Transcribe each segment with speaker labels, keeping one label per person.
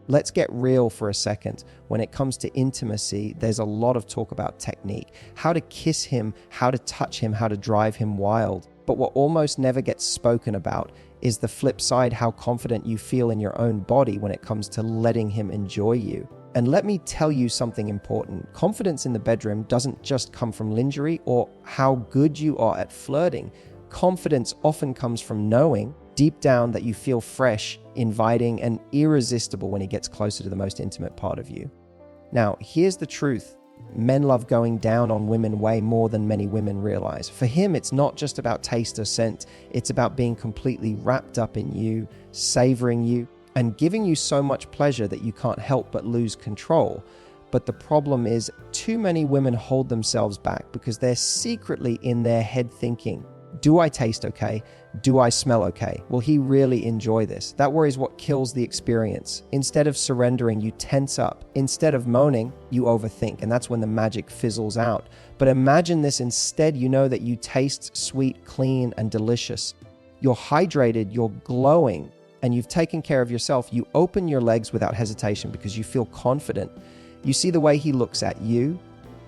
Speaker 1: Let's get real for a second. When it comes to intimacy, there's a lot of talk about technique, how to kiss him, how to touch him, how to drive him wild. But what almost never gets spoken about is the flip side, how confident you feel in your own body when it comes to letting him enjoy you. And let me tell you something important. Confidence in the bedroom doesn't just come from lingerie or how good you are at flirting. Confidence often comes from knowing deep down that you feel fresh, inviting, and irresistible when he gets closer to the most intimate part of you. Now, here's the truth. Men love going down on women way more than many women realize. For him, it's not just about taste or scent. It's about being completely wrapped up in you, savoring you, and giving you so much pleasure that you can't help but lose control. But the problem is, too many women hold themselves back because they're secretly in their head thinking, do I taste okay? Do I smell okay? Will he really enjoy this? That worry is what kills the experience. Instead of surrendering, you tense up. Instead of moaning, you overthink, and that's when the magic fizzles out. But imagine this instead. You know that you taste sweet, clean, and delicious. You're hydrated, you're glowing, and you've taken care of yourself. You open your legs without hesitation because you feel confident. You see the way he looks at you,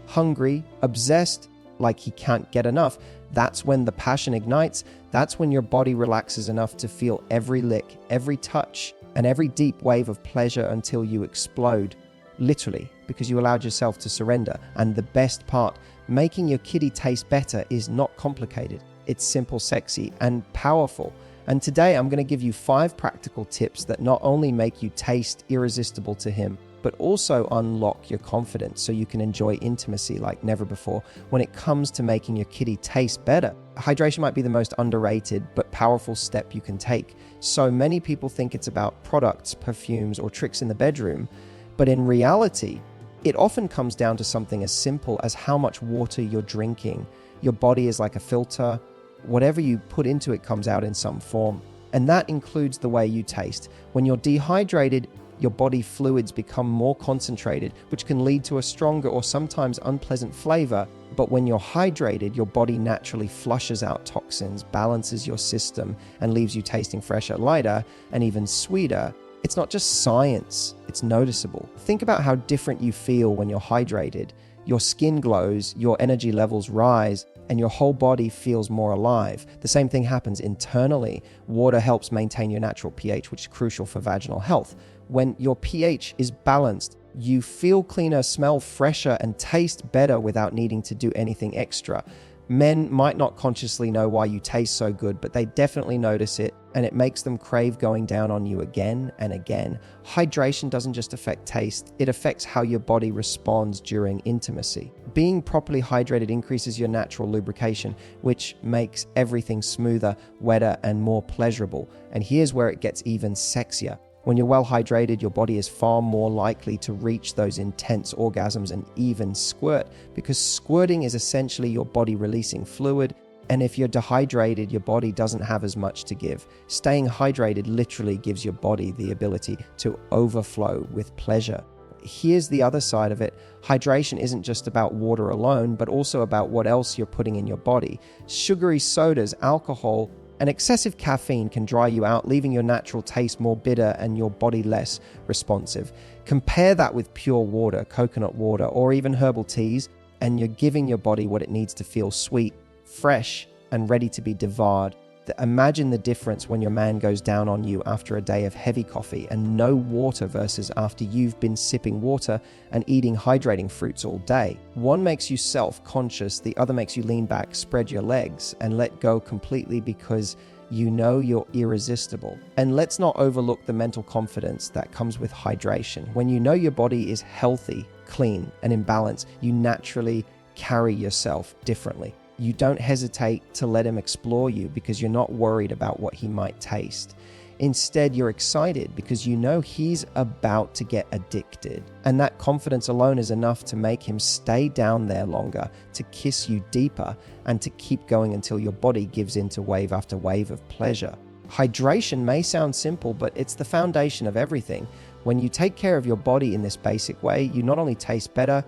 Speaker 1: hungry, obsessed, like he can't get enough. That's when the passion ignites. That's when your body relaxes enough to feel every lick, every touch, and every deep wave of pleasure until you explode. Literally, because you allowed yourself to surrender. And the best part, making your kitty taste better is not complicated. It's simple, sexy, and powerful. And today I'm going to give you 5 practical tips that not only make you taste irresistible to him, but also unlock your confidence so you can enjoy intimacy like never before. When it comes to making your kitty taste better, hydration might be the most underrated but powerful step you can take. So many people think it's about products, perfumes, or tricks in the bedroom, but in reality, it often comes down to something as simple as how much water you're drinking. Your body is like a filter. Whatever you put into it comes out in some form. And that includes the way you taste. When you're dehydrated, your body fluids become more concentrated, which can lead to a stronger or sometimes unpleasant flavor. But when you're hydrated, your body naturally flushes out toxins, balances your system, and leaves you tasting fresher, lighter, and even sweeter. It's not just science, it's noticeable. Think about how different you feel when you're hydrated. Your skin glows, your energy levels rise, and your whole body feels more alive. The same thing happens internally. Water helps maintain your natural pH, which is crucial for vaginal health. When your pH is balanced, you feel cleaner, smell fresher, and taste better without needing to do anything extra. Men might not consciously know why you taste so good, but they definitely notice it, and it makes them crave going down on you again and again. Hydration doesn't just affect taste, it affects how your body responds during intimacy. Being properly hydrated increases your natural lubrication, which makes everything smoother, wetter, and more pleasurable. And here's where it gets even sexier. When you're well hydrated, your body is far more likely to reach those intense orgasms and even squirt, because squirting is essentially your body releasing fluid. And if you're dehydrated, your body doesn't have as much to give. Staying hydrated literally gives your body the ability to overflow with pleasure. Here's the other side of it. Hydration isn't just about water alone, but also about what else you're putting in your body. Sugary sodas, alcohol, and excessive caffeine can dry you out, leaving your natural taste more bitter and your body less responsive. Compare that with pure water, coconut water, or even herbal teas, and you're giving your body what it needs to feel sweet, fresh, and ready to be devoured. Imagine the difference when your man goes down on you after a day of heavy coffee and no water versus after you've been sipping water and eating hydrating fruits all day. One makes you self-conscious, the other makes you lean back, spread your legs, and let go completely because you know you're irresistible. And let's not overlook the mental confidence that comes with hydration. When you know your body is healthy, clean, and in balance, you naturally carry yourself differently. You don't hesitate to let him explore you because you're not worried about what he might taste. Instead, you're excited because you know he's about to get addicted. And that confidence alone is enough to make him stay down there longer, to kiss you deeper, and to keep going until your body gives in to wave after wave of pleasure. Hydration may sound simple, but it's the foundation of everything. When you take care of your body in this basic way, you not only taste better,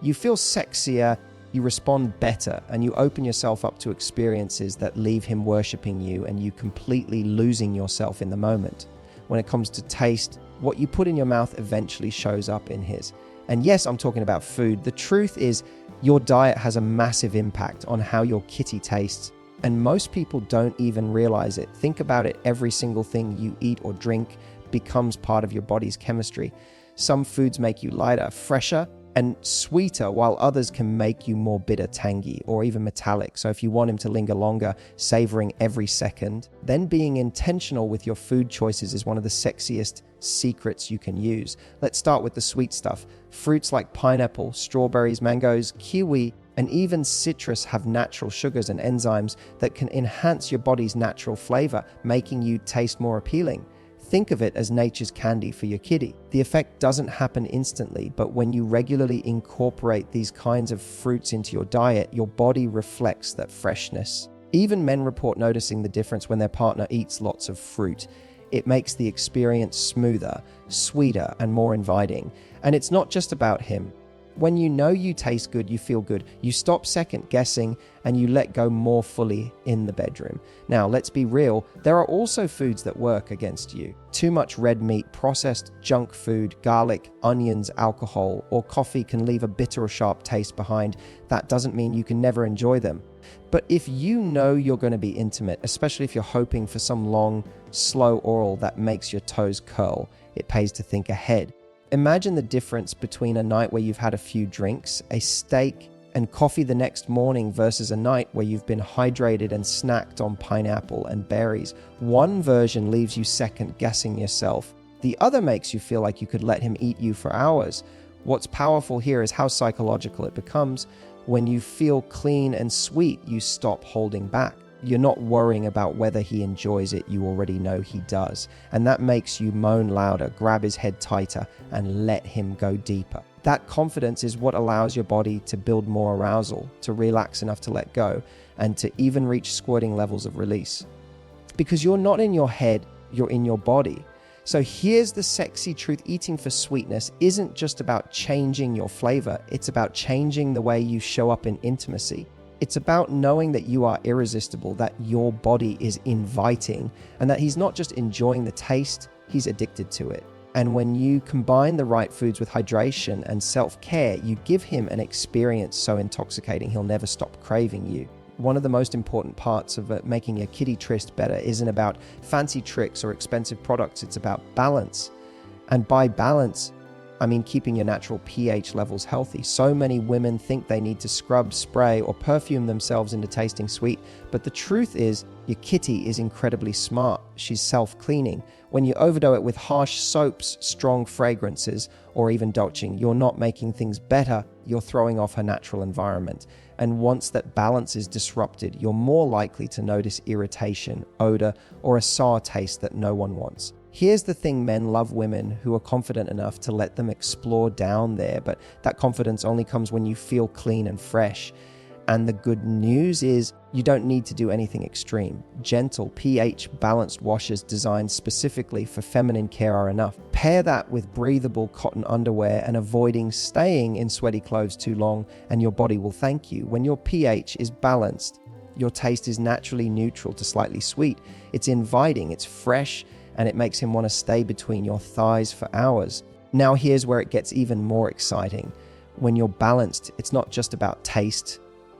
Speaker 1: you feel sexier, you respond better, and you open yourself up to experiences that leave him worshipping you and you completely losing yourself in the moment. When it comes to taste, What you put in your mouth eventually shows up in his. And yes, I'm talking about food. The truth is, your diet has a massive impact on how your kitty tastes, and most people don't even realize it. Think about it, every single thing you eat or drink becomes part of your body's chemistry. Some foods make you lighter, fresher, and sweeter, while others can make you more bitter, tangy, or even metallic. So if you want him to linger longer, savoring every second, then being intentional with your food choices is one of the sexiest secrets you can use. Let's start with the sweet stuff. Fruits like pineapple, strawberries, mangoes, kiwi, and even citrus have natural sugars and enzymes that can enhance your body's natural flavor, making you taste more appealing. Think of it as nature's candy for your kitty. The effect doesn't happen instantly, but when you regularly incorporate these kinds of fruits into your diet, your body reflects that freshness. Even men report noticing the difference when their partner eats lots of fruit. It makes the experience smoother, sweeter, and more inviting. And it's not just about him. When you know you taste good, you feel good, you stop second guessing, and you let go more fully in the bedroom. Now, let's be real, there are also foods that work against you. Too much red meat, processed junk food, garlic, onions, alcohol, or coffee can leave a bitter or sharp taste behind. That doesn't mean you can never enjoy them. But if you know you're going to be intimate, especially if you're hoping for some long, slow oral that makes your toes curl, it pays to think ahead. Imagine the difference between a night where you've had a few drinks, a steak, and coffee the next morning versus a night where you've been hydrated and snacked on pineapple and berries. One version leaves you second guessing yourself. The other makes you feel like you could let him eat you for hours. What's powerful here is how psychological it becomes. When you feel clean and sweet, you stop holding back. You're not worrying about whether he enjoys it, you already know he does. And that makes you moan louder, grab his head tighter, and let him go deeper. That confidence is what allows your body to build more arousal, to relax enough to let go, and to even reach squirting levels of release. Because you're not in your head, you're in your body. So here's the sexy truth. Eating for sweetness isn't just about changing your flavor, it's about changing the way you show up in intimacy. It's about knowing that you are irresistible, that your body is inviting, and that he's not just enjoying the taste, he's addicted to it. And when you combine the right foods with hydration and self-care, you give him an experience so intoxicating he'll never stop craving you. One of the most important parts of making a kitty tryst better isn't about fancy tricks or expensive products, it's about balance. And by balance, I mean keeping your natural pH levels healthy. So many women think they need to scrub, spray, or perfume themselves into tasting sweet, but the truth is, your kitty is incredibly smart. She's self-cleaning. When you overdo it with harsh soaps, strong fragrances, or even dolcing, you're not making things better, you're throwing off her natural environment. And once that balance is disrupted, you're more likely to notice irritation, odor, or a sour taste that no one wants. Here's the thing, men love women who are confident enough to let them explore down there, but that confidence only comes when you feel clean and fresh. And the good news is you don't need to do anything extreme. Gentle, pH-balanced washes designed specifically for feminine care are enough. Pair that with breathable cotton underwear and avoiding staying in sweaty clothes too long, and your body will thank you. When your pH is balanced, your taste is naturally neutral to slightly sweet. It's inviting, it's fresh, and it makes him want to stay between your thighs for hours. Now here's where it gets even more exciting. When you're balanced, it's not just about taste,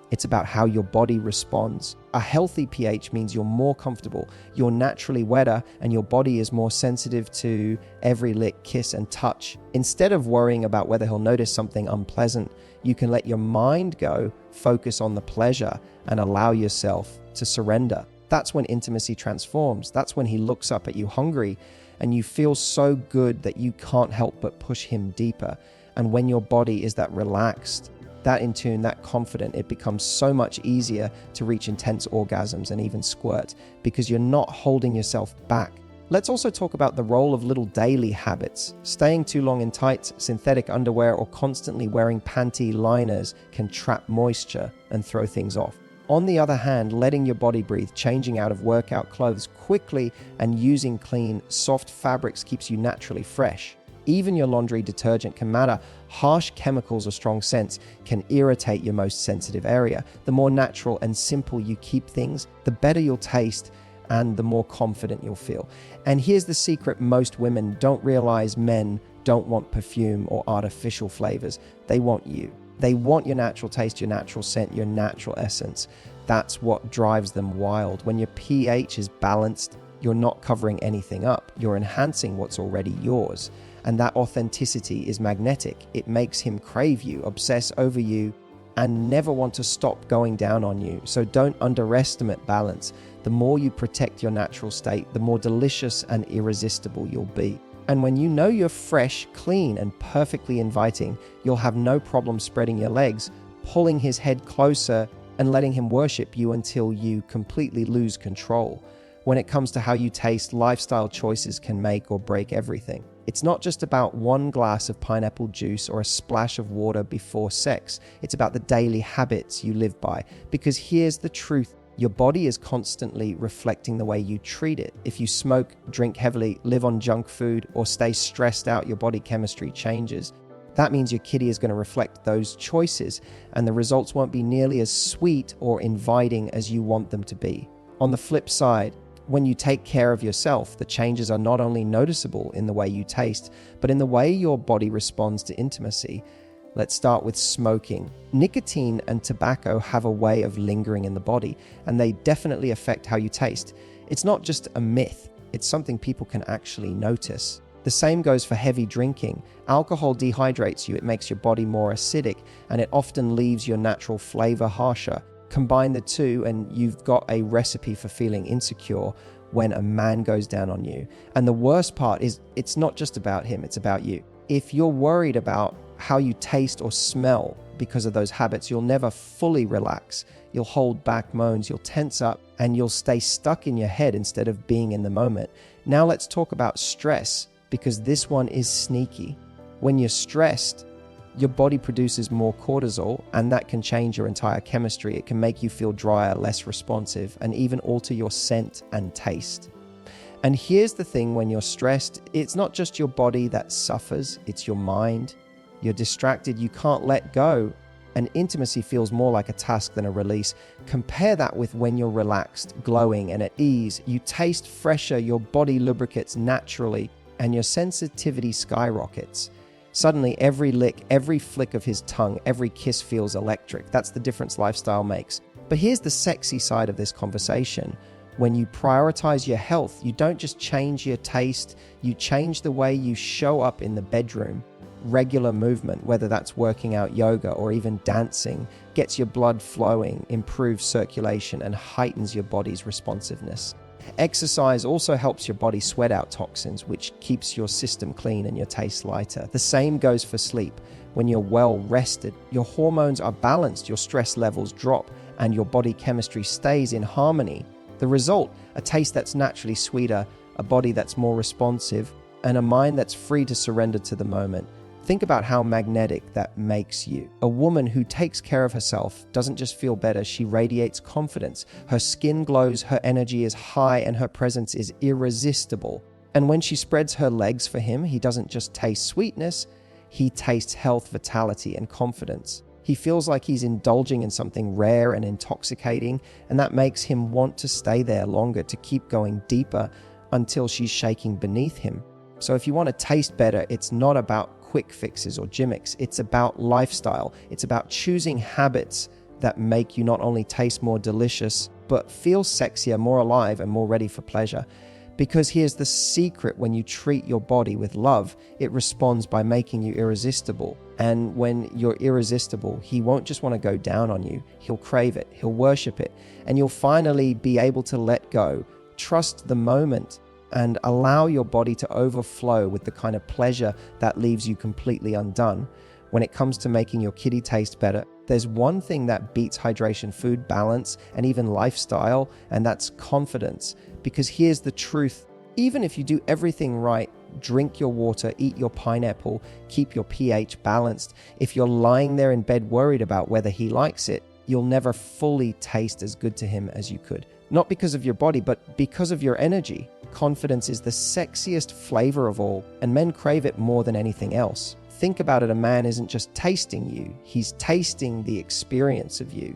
Speaker 1: it's about how your body responds. A healthy pH means you're more comfortable, you're naturally wetter, and your body is more sensitive to every lick, kiss, and touch. Instead of worrying about whether he'll notice something unpleasant, you can let your mind go, focus on the pleasure, and allow yourself to surrender. That's when intimacy transforms. That's when he looks up at you hungry, and you feel so good that you can't help but push him deeper. And when your body is that relaxed, that in tune, that confident, it becomes so much easier to reach intense orgasms and even squirt because you're not holding yourself back. Let's also talk about the role of little daily habits. Staying too long in tights, synthetic underwear, or constantly wearing panty liners can trap moisture and throw things off. On the other hand, letting your body breathe, changing out of workout clothes quickly, and using clean, soft fabrics keeps you naturally fresh. Even your laundry detergent can matter. Harsh chemicals or strong scents can irritate your most sensitive area. The more natural and simple you keep things, the better you'll taste, and the more confident you'll feel. And here's the secret most women don't realize: men don't want perfume or artificial flavors. They want you. They want your natural taste, your natural scent, your natural essence. That's what drives them wild. When your pH is balanced, you're not covering anything up. You're enhancing what's already yours. And that authenticity is magnetic. It makes him crave you, obsess over you, and never want to stop going down on you. So don't underestimate balance. The more you protect your natural state, the more delicious and irresistible you'll be. And when you know you're fresh, clean, and perfectly inviting, you'll have no problem spreading your legs, pulling his head closer, and letting him worship you until you completely lose control. When it comes to how you taste, lifestyle choices can make or break everything. It's not just about one glass of pineapple juice or a splash of water before sex. It's about the daily habits you live by. Because here's the truth: your body is constantly reflecting the way you treat it. If you smoke, drink heavily, live on junk food, or stay stressed out, your body chemistry changes. That means your kitty is going to reflect those choices, and the results won't be nearly as sweet or inviting as you want them to be. On the flip side, when you take care of yourself, the changes are not only noticeable in the way you taste, but in the way your body responds to intimacy. Let's start with smoking. Nicotine and tobacco have a way of lingering in the body, and they definitely affect how you taste. It's not just a myth, it's something people can actually notice. The same goes for heavy drinking. Alcohol dehydrates you, it makes your body more acidic, and it often leaves your natural flavor harsher. Combine the two and you've got a recipe for feeling insecure when a man goes down on you. And the worst part is, it's not just about him, it's about you. If you're worried about how you taste or smell because of those habits, you'll never fully relax. You'll hold back moans, you'll tense up, and you'll stay stuck in your head instead of being in the moment. Now let's talk about stress, because this one is sneaky. When you're stressed, your body produces more cortisol, and that can change your entire chemistry. It can make you feel drier, less responsive, and even alter your scent and taste. And here's the thing: when you're stressed, it's not just your body that suffers, it's your mind. You're distracted, you can't let go, and intimacy feels more like a task than a release. Compare that with when you're relaxed, glowing, and at ease. You taste fresher, your body lubricates naturally, and your sensitivity skyrockets. Suddenly, every lick, every flick of his tongue, every kiss feels electric. That's the difference lifestyle makes. But here's the sexy side of this conversation. When you prioritize your health, you don't just change your taste, you change the way you show up in the bedroom. Regular movement, whether that's working out, yoga, or even dancing, gets your blood flowing, improves circulation, and heightens your body's responsiveness. Exercise also helps your body sweat out toxins, which keeps your system clean and your taste lighter. The same goes for sleep. When you're well rested, your hormones are balanced, your stress levels drop, and your body chemistry stays in harmony. The result: a taste that's naturally sweeter, a body that's more responsive, and a mind that's free to surrender to the moment. Think about how magnetic that makes you. A woman who takes care of herself doesn't just feel better, she radiates confidence. Her skin glows, her energy is high, and her presence is irresistible. And when she spreads her legs for him, he doesn't just taste sweetness, he tastes health, vitality, and confidence. He feels like he's indulging in something rare and intoxicating, and that makes him want to stay there longer, to keep going deeper until she's shaking beneath him. So if you want to taste better, it's not about quick fixes or gimmicks. It's about lifestyle. It's about choosing habits that make you not only taste more delicious, but feel sexier, more alive, and more ready for pleasure. Because here's the secret: when you treat your body with love, it responds by making you irresistible. And when you're irresistible, he won't just want to go down on you. He'll crave it. He'll worship it. And you'll finally be able to let go, trust the moment, and allow your body to overflow with the kind of pleasure that leaves you completely undone. When it comes to making your kitty taste better, there's one thing that beats hydration, food, balance, and even lifestyle, and that's confidence. Because here's the truth: even if you do everything right, drink your water, eat your pineapple, keep your pH balanced, if you're lying there in bed worried about whether he likes it, you'll never fully taste as good to him as you could. Not because of your body, but because of your energy. Confidence is the sexiest flavor of all, and men crave it more than anything else. Think about it: a man isn't just tasting you, he's tasting the experience of you.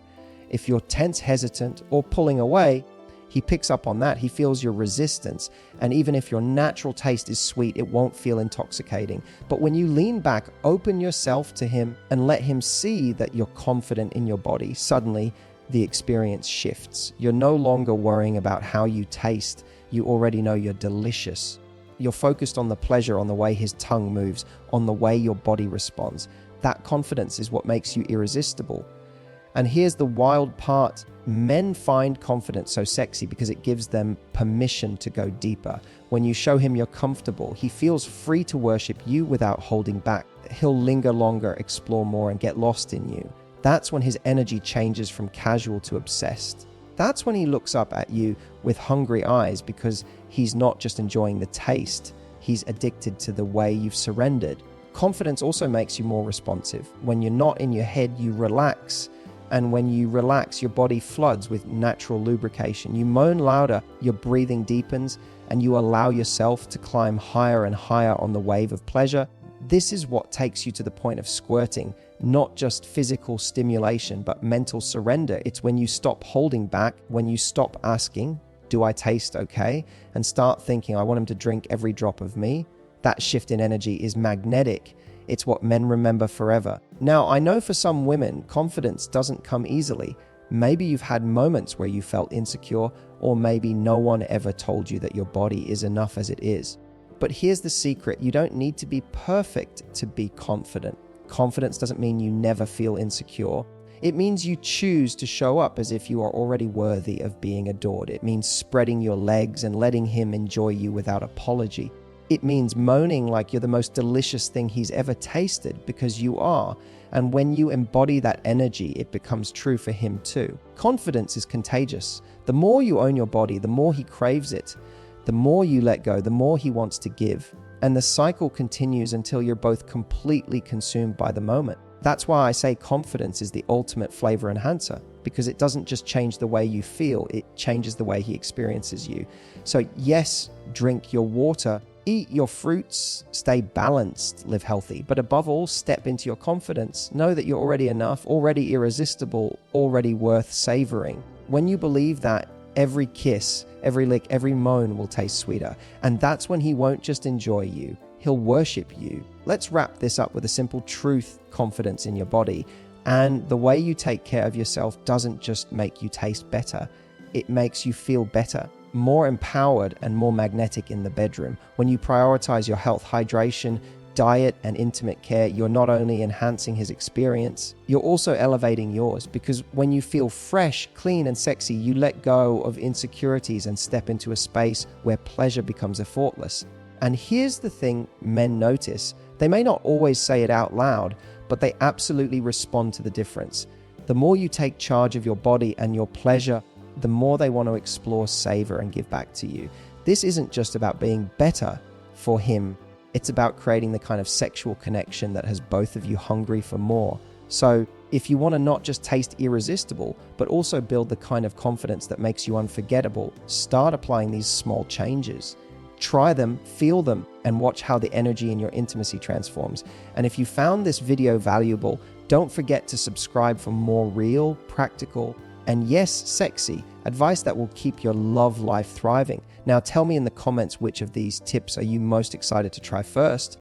Speaker 1: If you're tense, hesitant, or pulling away, He picks up on that. He feels your resistance. And even if your natural taste is sweet, it won't feel intoxicating. But when you lean back, open yourself to him and let him see that you're confident in your body, suddenly the experience shifts. You're no longer worrying about how you taste. You already know you're delicious. You're focused on the pleasure, on the way his tongue moves, on the way your body responds. That confidence is what makes you irresistible. And here's the wild part. Men find confidence so sexy because it gives them permission to go deeper. When you show him you're comfortable, he feels free to worship you without holding back. He'll linger longer, explore more, and get lost in you. That's when his energy changes from casual to obsessed. That's when he looks up at you with hungry eyes, because he's not just enjoying the taste, he's addicted to the way you've surrendered. Confidence also makes you more responsive. When you're not in your head, you relax. And when you relax, your body floods with natural lubrication. You moan louder, your breathing deepens, and you allow yourself to climb higher and higher on the wave of pleasure. This is what takes you to the point of squirting, not just physical stimulation, but mental surrender. It's when you stop holding back, when you stop asking, do I taste okay? And start thinking, I want him to drink every drop of me. That shift in energy is magnetic. It's what men remember forever. Now, I know for some women, confidence doesn't come easily. Maybe you've had moments where you felt insecure, or maybe no one ever told you that your body is enough as it is. But here's the secret. You don't need to be perfect to be confident. Confidence doesn't mean you never feel insecure. It means you choose to show up as if you are already worthy of being adored. It means spreading your legs and letting him enjoy you without apology. It means moaning like you're the most delicious thing he's ever tasted, because you are. And when you embody that energy, it becomes true for him too. Confidence is contagious. The more you own your body, the more he craves it. The more you let go, the more he wants to give. And the cycle continues until you're both completely consumed by the moment. That's why I say confidence is the ultimate flavor enhancer, because it doesn't just change the way you feel, it changes the way he experiences you. So yes, drink your water, eat your fruits, stay balanced, live healthy, but above all, step into your confidence. Know that you're already enough, already irresistible, already worth savoring. When you believe that, every kiss, every lick, every moan will taste sweeter. And that's when he won't just enjoy you, he'll worship you. Let's wrap this up with a simple truth: confidence in your body. And the way you take care of yourself doesn't just make you taste better, it makes you feel better, more empowered, and more magnetic in the bedroom. When you prioritize your health, hydration, diet, and intimate care, you're not only enhancing his experience, you're also elevating yours. Because when you feel fresh, clean, and sexy, you let go of insecurities and step into a space where pleasure becomes effortless. And here's the thing men notice. They may not always say it out loud, but they absolutely respond to the difference. The more you take charge of your body and your pleasure, the more they want to explore, savor, and give back to you. This isn't just about being better for him. It's about creating the kind of sexual connection that has both of you hungry for more. So if you want to not just taste irresistible, but also build the kind of confidence that makes you unforgettable, start applying these small changes. Try them, feel them, and watch how the energy in your intimacy transforms. And if you found this video valuable, don't forget to subscribe for more real, practical, and yes, sexy advice that will keep your love life thriving. Now tell me in the comments which of these tips are you most excited to try first.